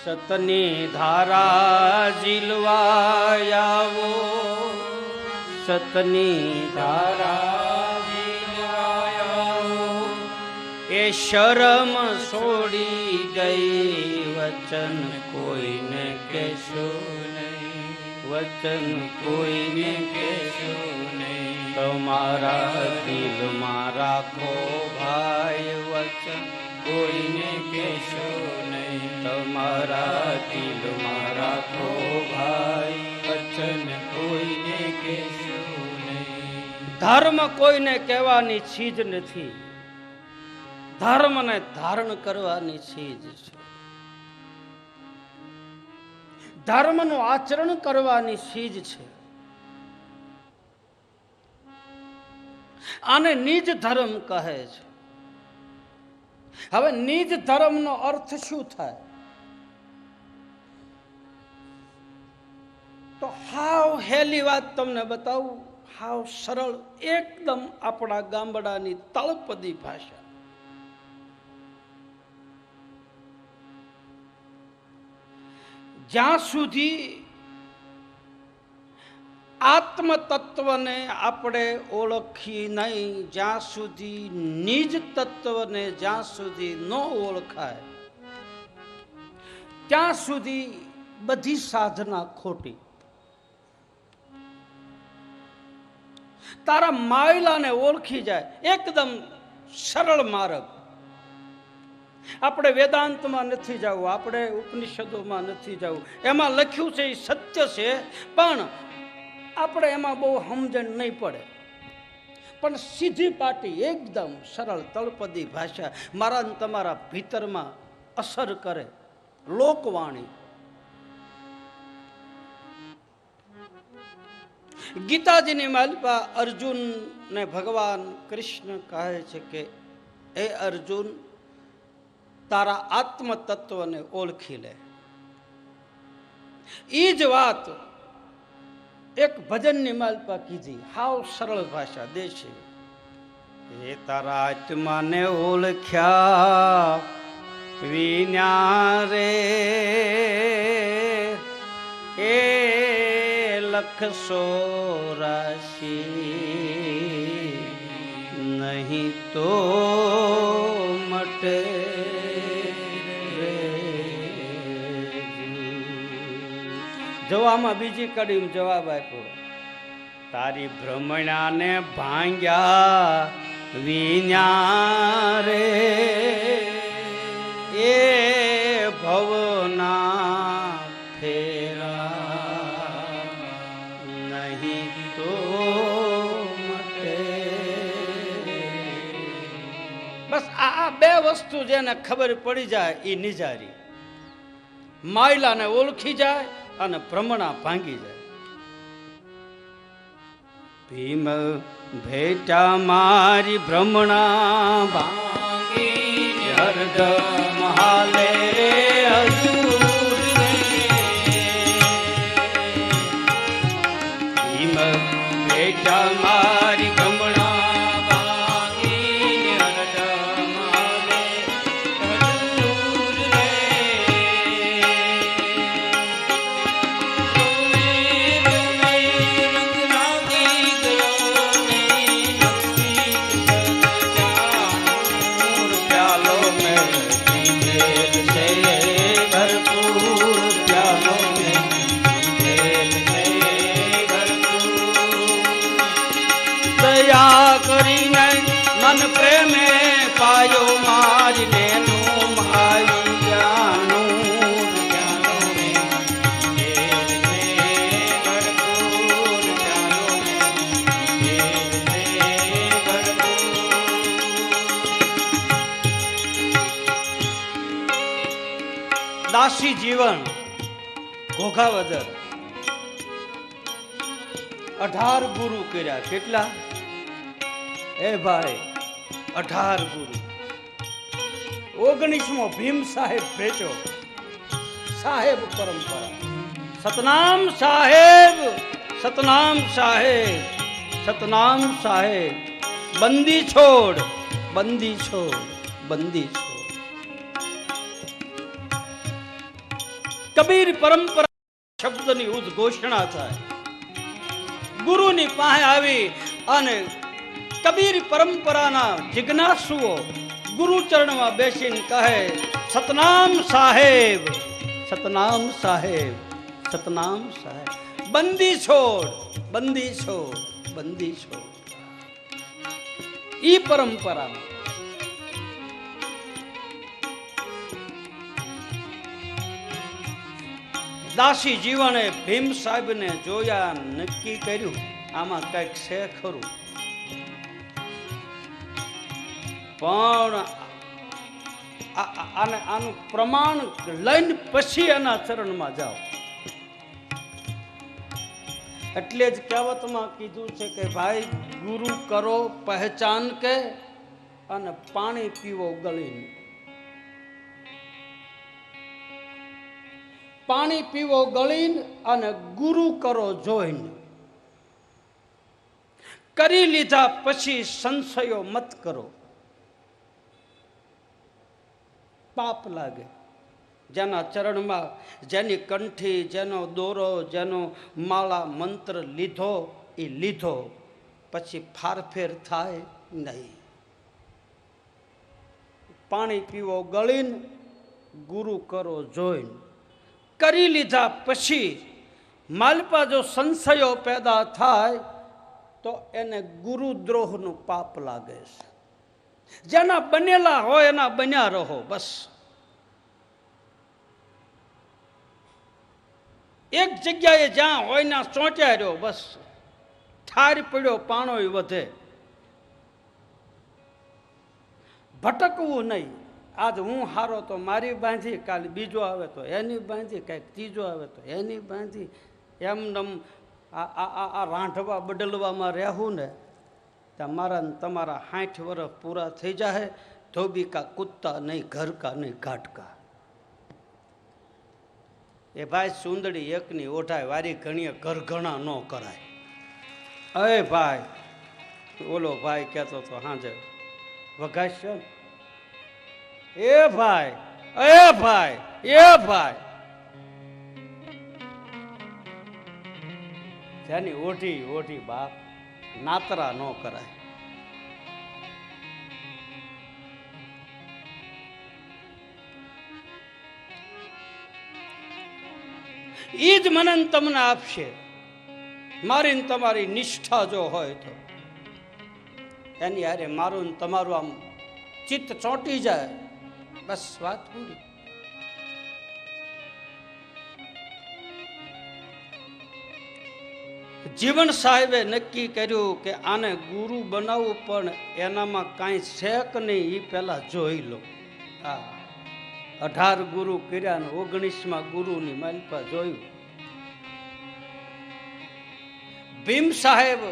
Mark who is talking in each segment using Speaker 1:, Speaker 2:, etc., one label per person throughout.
Speaker 1: સતની ધારા ઝીલવાયાવો, સતની ધારા ઝીલવાયાવો, એ શરમ છોડી ગઈ, વચન કોઈને કહેશો નહીં, વચન કોઈને કહેશો નહીં, તમારા દિલમાં રાખો ભાઈ, વચન કોઈને કહેશો નહીં, તમારા દિલમાં રાખો ભાઈ, વચન કોઈને કહેશો નહીં. ધર્મ કોઈને કહેવાની ચીજ નથી, ધર્મને ધારણ કરવાની ચીજ છે. ધર્મનું આચરણ કરવાની ચીજ છે. આને નિજ ધર્મ કહે છે. હવે નિજ ધર્મનો અર્થ શું થાય? તો હાવ હેલી વાત તમને બતાવું, હાવ સરળ, એકદમ આપણા ગામડાની તળપદી ભાષા. જ્યાં સુધી આત્મ તત્વને આપણે ઓળખી નહીં, જ્યાં સુધી નિજ તત્વને જ્યાં સુધી ન ઓળખાય, ત્યાં સુધી બધી સાધના ખોટી. તારા માયલાને ઓળખી જાય, એકદમ સરળ માર્ગ. આપણે વેદાંતમાં નથી જવું, આપણે ઉપનિષદોમાં નથી જવું, એમાં લખ્યું છે એ સત્ય છે, પણ આપણે એમાં બહુ સમજણ નહીં પડે. પણ સીધી પાટી એકદમ સરળ તળપદી ભાષા મારા તમારા ભીતરમાં અસર કરે. લોકવાણી. ગીતાજીની માલિકા અર્જુનને ભગવાન કૃષ્ણ કહે છે કે હે અર્જુન, તારા આત્મ તત્વને ઓળખી લે. એ જ વાત એક ભજનની માલપા કીધી, હાવ સરળ ભાષા દેશી. એ તારા આત્માને ઓળખ્યા વિના રે, એ 184 નહીં તો મટે. જવામાં બીજી કડી જવાબ આપ્યો, તારી ભ્રમણાને ભાંગ્યા વિના રે, એ ભવના ફેરા નહીં તો મટે. બસ આ બે વસ્તુ જેને ખબર પડી જાય એ નિજારી. માયલાને ઓળખી જાય અને ભ્રમણા ભાંગી જાય. ભીમ ભેટા મારી ભ્રમણા ભાંગી, હરદમ હાલે રે હજૂર રે. ભીમ ભેટા મારી ભ્રમણા કરીને મન પ્રેમે પાયો મારી નેનું માયાનું. દાસી જીવન ઘોઘાવદર 18 ગુરુ કર્યા. કેટલા? એ ભાઈ 18 ગુરુ. 19મો ભીમ સાહેબ ભેટો. સાહેબ પરંપરા. સતનામ સાહેબ, સતનામ સાહેબ, સતનામ સાહેબ. બંદી છોડ, બંદી છોડ, બંદી છોડ. કબીર પરંપરા શબ્દની ઉદ્ઘોષણા થાય. ગુરુની પાસે આવી અને કબીર પરંપરાના જિજ્ઞાસુઓ ગુરુચરણમાં બેસીને કહે, સતનામ સાહેબ, સતનામ સાહેબ, સતનામ સાહેબ, બંદી છોડ, બંદી છોડ, બંદી છોડ. ઈ પરંપરા દાસી જીવને ભીમ સાહેબને જોયા, નક્કી કર્યું આમાં કઈક છે ખરું, પણ આનું પ્રમાણ લઈને પછી એના ચરણમાં જાઓ. એટલે જ કહેવતમાં કીધું છે કે ભાઈ ગુરુ કરો પહેચાન કે અને પાણી પીવો ગળીને. પાણી પીવો ગળીને અને ગુરુ કરો જોઈને. કરી લીધા પછી સંશયો મત કરો, પાપ લાગે. જેના ચરણમાં, જેની કંઠી, જેનો દોરો, જેનો માળા મંત્ર લીધો એ લીધો, પછી ફારફેર થાય નહીં. પાણી પીવો ગળીને, ગુરુ કરો જોઈને. કરી લીધા પછી માલપા જો સંશયો પેદા થાય તો એને ગુરુદ્રોહનું પાપ લાગે છે. જેના બનેલા હોય એના બન્યા રહો બસ. એક જગ્યાએ જ્યાં હોય ના ચોંટ્યા રહ્યો બસ. ઠાર પડ્યો પાણોય વધે. ભટકવું નહીં. આજ હું હારો તો મારી બાંધી, કાલે બીજો આવે તો એની બાંધી, કાંઈક ત્રીજો આવે તો એની બાંધી. એમનેમ આ રાંધવા બદલવામાં રહેવું ને ત્યાં મારા તમારા 60 વર્ષ પૂરા થઈ જાય. ધોબી કા કુત્તા નહીં, ઘર કા નહીં, ઘાટ કા. એ ભાઈ સુંદડી એકની ઓઢાય, વારી ઘણીએ ઘર ઘણા ન કરાય. અરે ભાઈ, ઓલો ભાઈ કહેતો તો હાજે વઘાસ્યો, એ ભાઈ, એ ભાઈ, એ ભાઈ, જેની ઓઢી ઓઢી બાપ નાતરા ન કરાય. ઈ જ મને તમને આપશે. મારી તમારી નિષ્ઠા જો હોય તો એની હારે મારું તમારું આમ ચિત્ત ચોંટી જાય, બસ વાત પૂરી. જીવન સાહેબે નક્કી કર્યું કે આને ગુરુ બનાવવું, પણ એનામાં કાંઈ છે કે નહીં એ પહેલા જોઈ લો. હા, 18 ગુરુ કર્યા ને 19મા ગુરુની માલિપા જોયું. ભીમ સાહેબ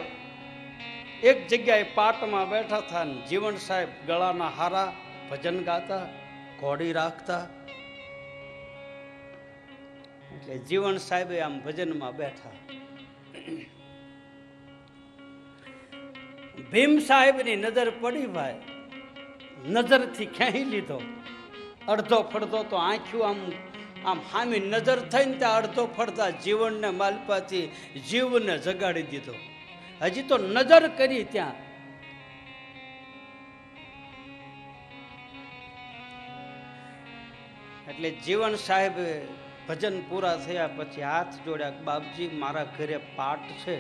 Speaker 1: એક જગ્યાએ પાટમાં બેઠા હતા ને જીવન સાહેબ ગળાના હારા ભજન ગાતા, ઘોડી રાખતા. એટલે જીવન સાહેબે આમ ભજનમાં બેઠા. ભીમ સાહેબની નજર પડી ભાઈ, નજરથી ખેંચી લીધો. અડધો ફડતો તો આંખ્યું આમ હામી નજર થઈને ત્યાં અડધો ફડતા જીવનને માલપાથી જીવને જગાડી દીધો. હજી તો નજર કરી ત્યાં. એટલે જીવન સાહેબ ભજન પૂરા થયા પછી હાથ જોડ્યા, બાપજી મારા ઘરે પાટ છે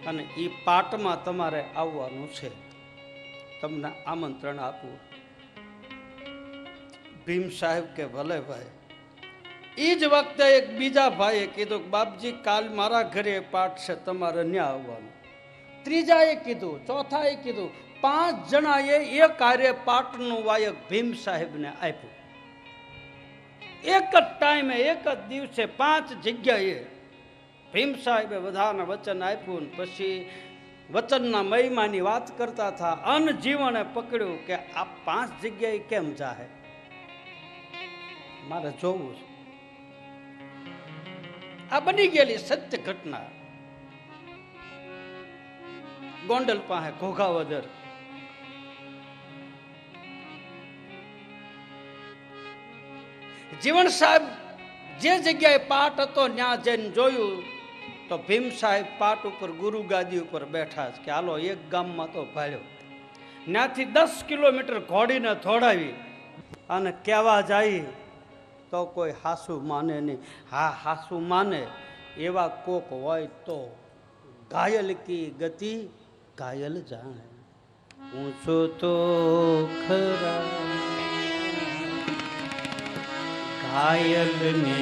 Speaker 1: અને એ પાટમાં તમારે આવવાનું છે, તમને આમંત્રણ આપું. ભીમ સાહેબ કે ભલે ભાઈ. એ જ વખતે એક બીજા ભાઈએ કીધું કે બાપજી કાલ મારા ઘરે પાઠ છે, તમારે ન્યા આવવાનું. ત્રીજાએ કીધું, ચોથાએ કીધું. 5 જણાએ એ કાર્ય પાઠનું વાયક ભીમ સાહેબને આપ્યું. એક જ ટાઈમે, એક જ દિવસે 5 જગ્યાએ ભીમ સાહેબે બધાને વચન આપ્યું. પછી વચનના મહિમાની વાત કરતા હતા. અનજીવને પકડ્યું કે આ 5 જગ્યાએ કેમ જાહે, મારે જોવું છે. આ બની ગયેલી સત્ય ઘટના. ગોંડલ પાસે ઘોઘાવદર જીવન સાહેબ જે જગ્યાએ પાટ હતો ત્યાં જઈને જોયું તો ભીમ સાહેબ પાટ ઉપર ગુરુ ગાદી ઉપર બેઠા છે કે હાલો એક ગામમાં તો ભાળ્યો. ત્યાંથી 10 કિલોમીટર ઘોડીને દોડાવી અને કહેવા જાય તો કોઈ હાસુ માને નહીં. હા, હાસુ માને એવા કોક હોય તો ઘાયલ કી ગતિ ઘાયલ જાણે. ઊંચો તો ખરા ઘાયલ ને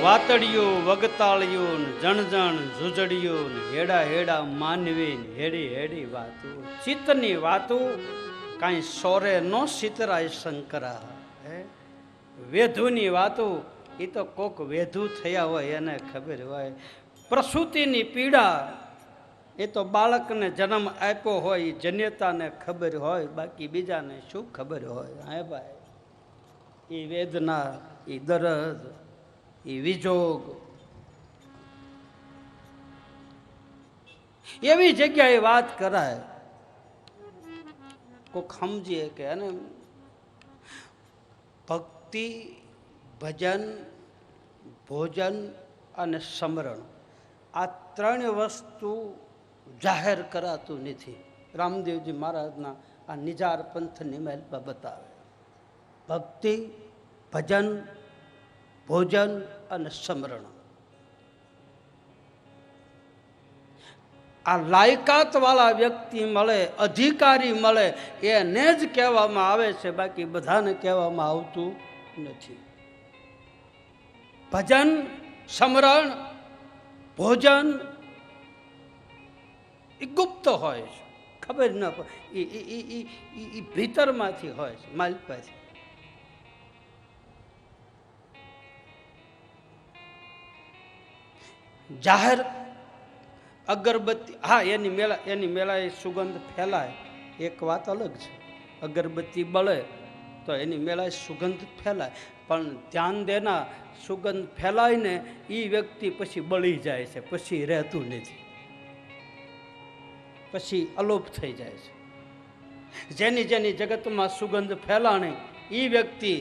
Speaker 1: વાતડિયું વગતાળિયું જણજણ ઝુજડિયું હેડા હેડા માનવી હેડી હેડી વાતું ચિત્તની વાતું કાંઈ સોરે નો સિતરાય શંકરા. વેધુની વાતું એ તો કોક વેધુ થયા હોય એને ખબર હોય. પ્રસૂતિની પીડા એ તો બાળકને જન્મ આપ્યો હોય એ જનેતાને ખબર હોય, બાકી બીજાને શું ખબર હોય. હે ભાઈ, એ વેદના, એ દર્દ, એ વિજોગ એવી જગ્યાએ વાત કરાય કોક સમજીએ કે અને ભક્તિ, ભજન, ભોજન અને સ્મરણ આ 3 વસ્તુ જાહેર કરાતું નથી. રામદેવજી મહારાજના આ નિજાર પંથની મહેલમાં બતાવે. ભક્તિ, ભજન, ભોજન અને સ્મરણ આ લાયકાત વાળા વ્યક્તિ મળે, અધિકારી મળે એને જ કહેવામાં આવે છે, બાકી બધાને કહેવામાં આવતું નથી. ભજન, સ્મરણ, ભોજન એ ગુપ્ત હોય છે, ખબર ન પડે, એ ભીતરમાંથી હોય છે, માલપાથી. જાહેર અગરબત્તી, હા, એની મેળા એ સુગંધ ફેલાય, એક વાત અલગ છે. અગરબત્તી બળે તો એની મેળા સુગંધ ફેલાય, પણ ધ્યાન દેના સુગંધ ફેલાય ને એ વ્યક્તિ પછી બળી જાય છે, પછી રહેતું નથી, પછી અલોપ થઈ જાય છે. જેની જેની જગતમાં સુગંધ ફેલાણી એ વ્યક્તિ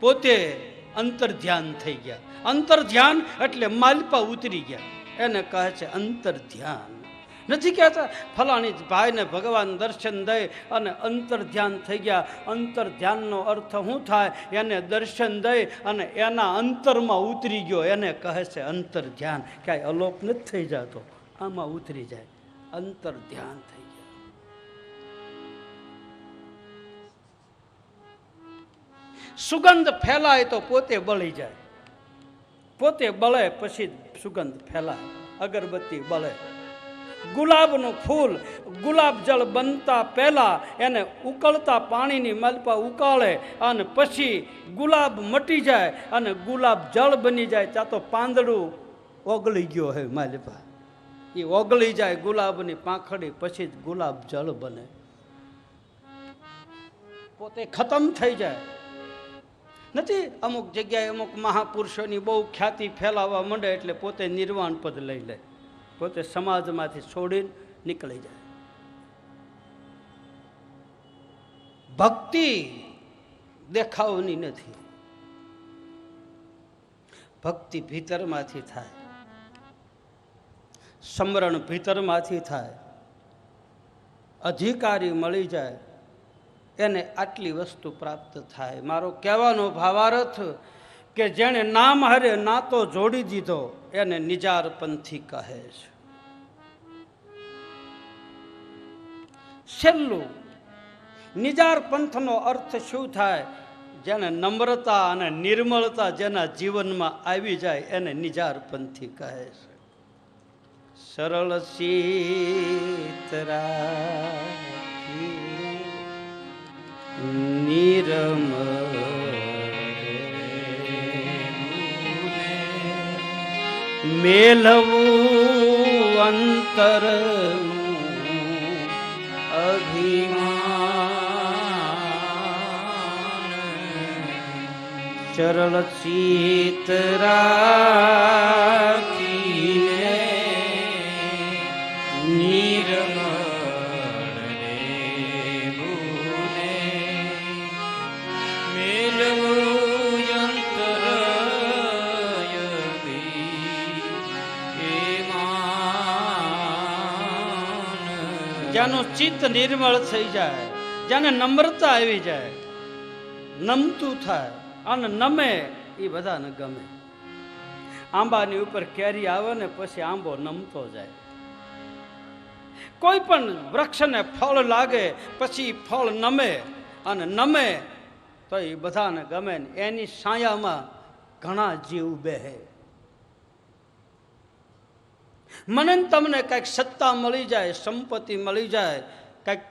Speaker 1: પોતે અંતર ધ્યાન થઈ ગયા. અંતર ધ્યાન એટલે માલપા ઉતરી ગયા, એને કહે છે અંતર ધ્યાન. નથી કહેતા ફલાણી ભાઈને ભગવાન દર્શન દે અને અંતર ધ્યાન થઈ ગયા. અંતર ધ્યાનનો અર્થ શું થાય? એને દર્શન દે અને એના અંતરમાં ઉતરી ગયો, એને કહે છે અંતર ધ્યાન. ક્યાંય અલોપ નથી થઈ જતો, આમાં ઉતરી જાય, અંતર ધ્યાન થઈ ગયા. સુગંધ ફેલાય તો પોતે બળી જાય, પોતે બળે પછી સુગંધ ફેલાય. અગરબત્તી બળે. ગુલાબનું ફૂલ ગુલાબ જળ બનતા પહેલા એને ઉકળતા પાણીની માલપા ઉકાળે અને પછી ગુલાબ મટી જાય અને ગુલાબ જળ બની જાય. ત્યાં તો પાંદડું ઓગળી ગયો હે માલપા, એ ઓગળી જાય ગુલાબની પાંખડી, પછી જ ગુલાબ જળ બને, પોતે ખતમ થઈ જાય. નથી અમુક જગ્યાએ અમુક મહાપુરુષોની બહુ ખ્યાતિ ફેલાવવા માંડે એટલે પોતે નિર્વાણ પદ લઈ લે, પોતે સમાજમાંથી છોડીને નીકળી જાય. ભક્તિ દેખાવની નથી, ભક્તિ ભીતરમાંથી થાય, સ્મરણ ભીતરમાંથી થાય. અધિકારી મળી જાય એને આટલી વસ્તુ પ્રાપ્ત થાય. મારો કહેવાનો ભાવાર્થ કે જેણે નામ હારે નાતો જોડી દીધો એને નિજાર પંથી કહે છે. છેલ્લું નિજાર પંથનો અર્થ શું થાય? જેને નમ્રતા અને નિર્મળતા જેના જીવનમાં આવી જાય એને નિજાર પંથી કહે છે. સરળ સીતરા નિર્મળ મેલવું અંતર અભિમાન ચરળ ચિત રાખીને નિર્મળ રેવુને મેલવું અંતર જેનું ચિત્ત નિર્મળ થઈ જાય, જેને નમ્રતા આવી જાય, નમતું થાય અને નમે એ બધાને ગમે. આંબાની ઉપર કેરી આવે ને પછી આંબો નમતો જાય. કોઈ પણ વૃક્ષને ફળ લાગે પછી ફળ નમે અને નમે તો એ બધાને ગમે ને એની છાયામાં ઘણા જીવ બેહે. મને તમને કંઈક સત્તા મળી જાય, સંપત્તિ મળી જાય, કંઈક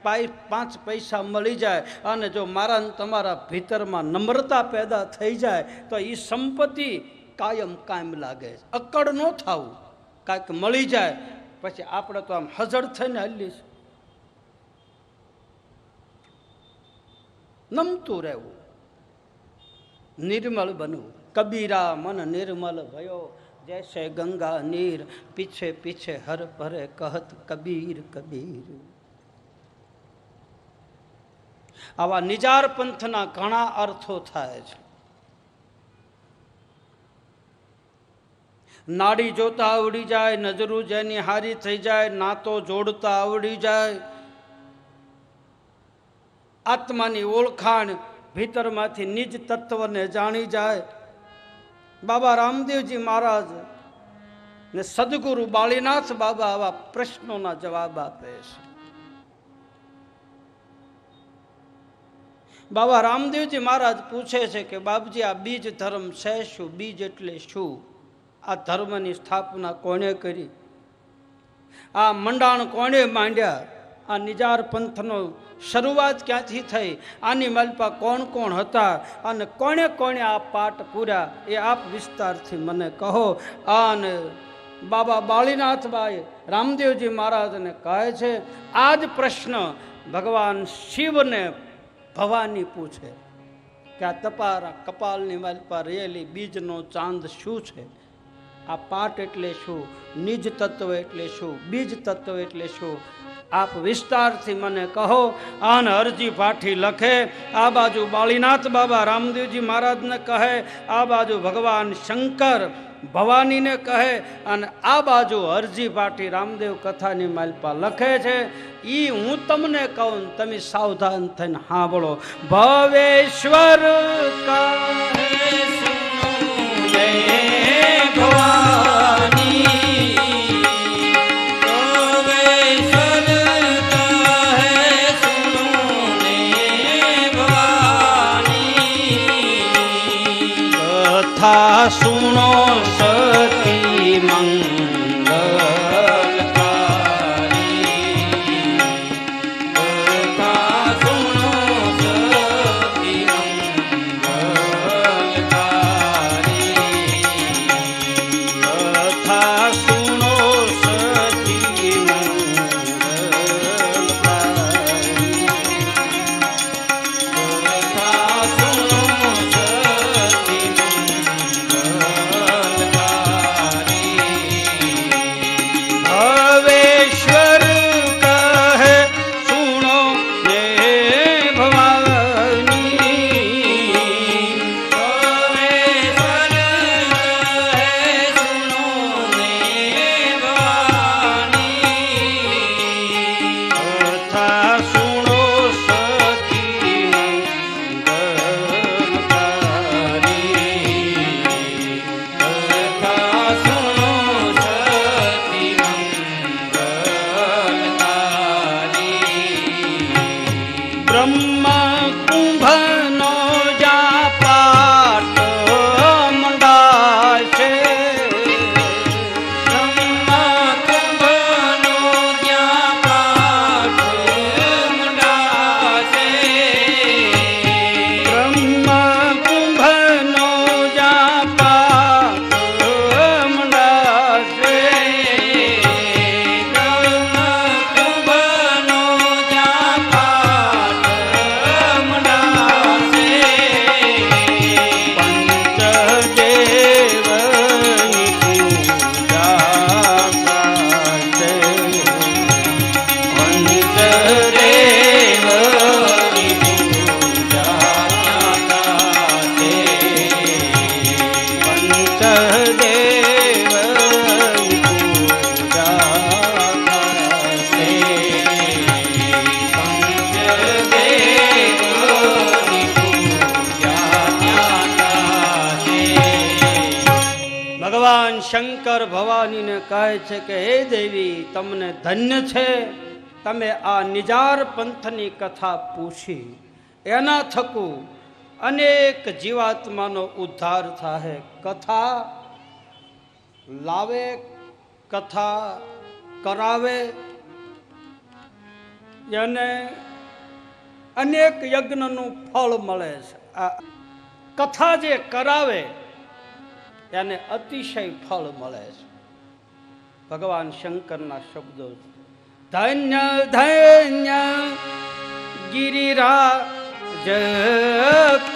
Speaker 1: 5 પૈસા મળી જાય અને જો મારા તમારા ભીતરમાં નમ્રતા પેદા થઈ જાય તો એ સંપત્તિ કાયમ કાયમ લાગે. અકડ ન થવું. કાંઈક મળી જાય પછી આપણે તો આમ હજળ થઈને હાલીશ. નમતું રહેવું, નિર્મળ બનવું. કબીરા મન નિર્મલ ભયો જૈસે ગંગા નીર પીછે પીછે હર ભરે કહત કબીર કબીર. આવા નિજાર પંથના ઘણા અર્થો થાય છે. નાડી જોતા આવડી જાય, નજરું જેની હારી થઈ જાય, નાતો જોડતા આવડી જાય, આત્માની ઓળખાણ ભીતરમાંથી નિજ તત્વને જાણી જાય. બાબા રામદેવજી મહારાજ ને સદગુરુ બાળીનાથ બાબા આવા પ્રશ્નોના જવાબ આપે છે. બાબા રામદેવજી મહારાજ પૂછે છે કે બાપજી આ બીજ ધર્મ છે શું? બીજ એટલે શું? આ ધર્મની સ્થાપના કોણે કરી? આ મંડાણ કોણે માંડ્યા? આ નિજાર પંથનો શરૂઆત ક્યાંથી થઈ? આની માલપા કોણ કોણ હતા અને કોણે કોણે આ પાઠ પૂર્યા એ આપ વિસ્તારથી મને કહો. અને બાબા બાળીનાથભાઈ રામદેવજી મહારાજને કહે છે આ જ પ્રશ્ન ભગવાન શિવને ભવાની પૂછે કે આ તપારા કપાલની માલપા રહેલી બીજનો ચાંદ શું છે? આ પાઠ એટલે શું? નિજ તત્વ એટલે શું? બીજ તત્વ એટલે શું? આપ વિસ્તારથી મને કહો. આને અરજી પાઠી લખે. આ બાજુ બાળીનાથ બાબા રામદેવજી મહારાજને કહે, આ બાજુ ભગવાન શંકર ભવાનીને કહે અને આ બાજુ અરજી પાઠી રામદેવ કથાની માલપા લખે છે. એ હું તમને કહું, તમે સાવધાન થઈને સાંભળો. ભવેશ્વર સુનો સતી મંગલકારી. સુનો સતી મંગલકારી. સુનો સતી મંગલકારી. ભગવાન શંકર ભવાનીને કહે છે કે હે દેવી, તમને ધન્ય છે, તમે આ નિજાર પંથની કથા પૂછી, એના થકું અનેક જીવાત્માનો ઉદ્ધાર થાય. કથા લાવે, કથા કરાવે, એને અનેક યજ્ઞનું ફળ મળે છે. આ કથા જે કરાવે એને અતિશય ફળ મળે છે. ભગવાન શંકરના શબ્દો, ધન્ય ધન્ય ગિરિરાજ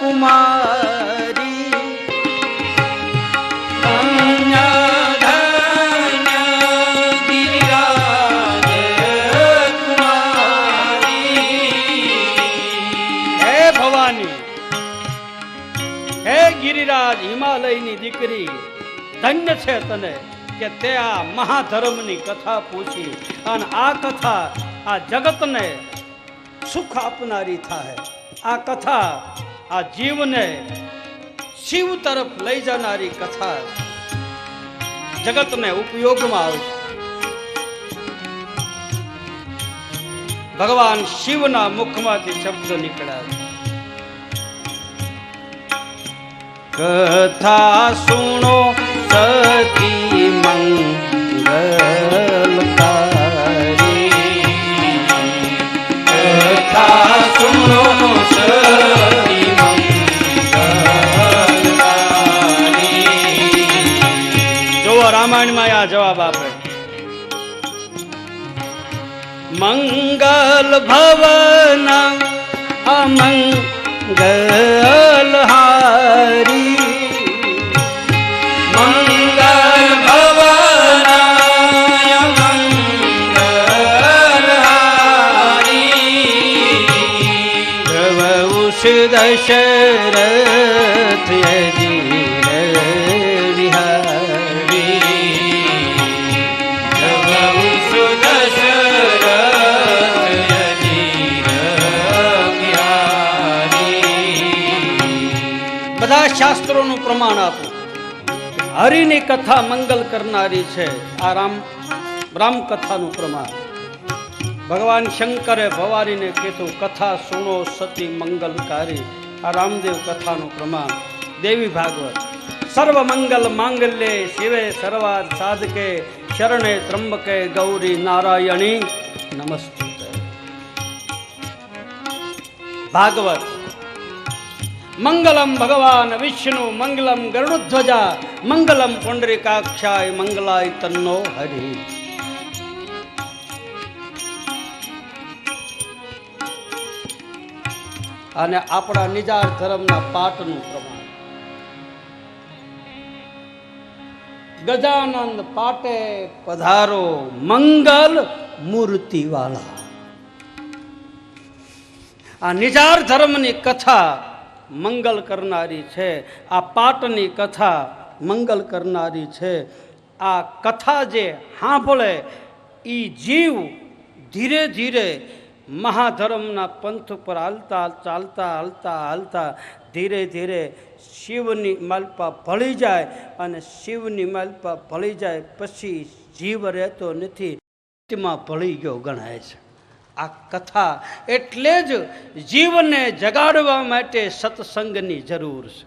Speaker 1: કુમારી, ધન્ય ધન્ય ગિરિરાજ કુમારી. હે ભવાની, હે ગિરિરાજ હિમાલયની દીકરી, ધન્ય છે તને કે તે આ મહાધર્મની કથા પૂછી. અને આ કથા આ જગતને સુખ આપનારી થાય. આ કથા આ જીવને શિવ તરફ લઈ જનારી કથા જગતને ઉપયોગમાં આવશે. ભગવાન શિવના મુખમાંથી શબ્દ નીકળ્યા, કથા સુણો સતી મંગલકારી, કથા સુણો સતી મંગલકારી. જો રામાયણમાં આ જવાબ આપે, મંગલ ભવન અમંગલ હારી, મંગલ ભવન અમંગલ હારી. પ્રભુ દશરથ યજીર વિહારી, પ્રભુ દશરથ બધા શાસ્ત્રોનું પ્રમાણ આપું. હરિની કથા મંગલ કરનારી છે. આ રામ કથાનું પ્રમાણ. ભગવાન શંકરે ભવાનીને કીધું કથા સુણો સતી મંગલકારી. આ રામદેવ કથાનું પ્રમાણ. દેવી ભાગવત, સર્વ મંગલ માંગલ્યે શિવે સર્વાર્થ સાધકે શરણે ત્રંબકે ગૌરી નારાયણી નમસ્તુતે. ભાગવત, મંગલમ ભગવાન વિષ્ણુ મંગલમ ગરુડધ્વજા મંગલમ પુંડરીકાક્ષાય મંગલાય તન્નો હરિ. અને આપણા નિજાર ધર્મના પાઠનું પ્રમાણ. ગજાનંદ પાટે પધારો મંગલ મૂર્તિ વાળા. આ નિજાર ધર્મની કથા મંગલ કરનારી છે. આ પાટની કથા મંગલ કરનારી છે. આ કથા જે સાંભળે એ જીવ ધીરે ધીરે મહાધર્મના પંથ પર હાલતા ચાલતા હાલતા હાલતા ધીરે ધીરે શિવની માલપા ભળી જાય. અને શિવની માલપા ભળી જાય પછી જીવ રહેતો નથી, તેમાં ભળી ગયો ગણાય છે. આ કથા એટલે જ જીવને જગાડવા માટે સત્સંગની જરૂર છે.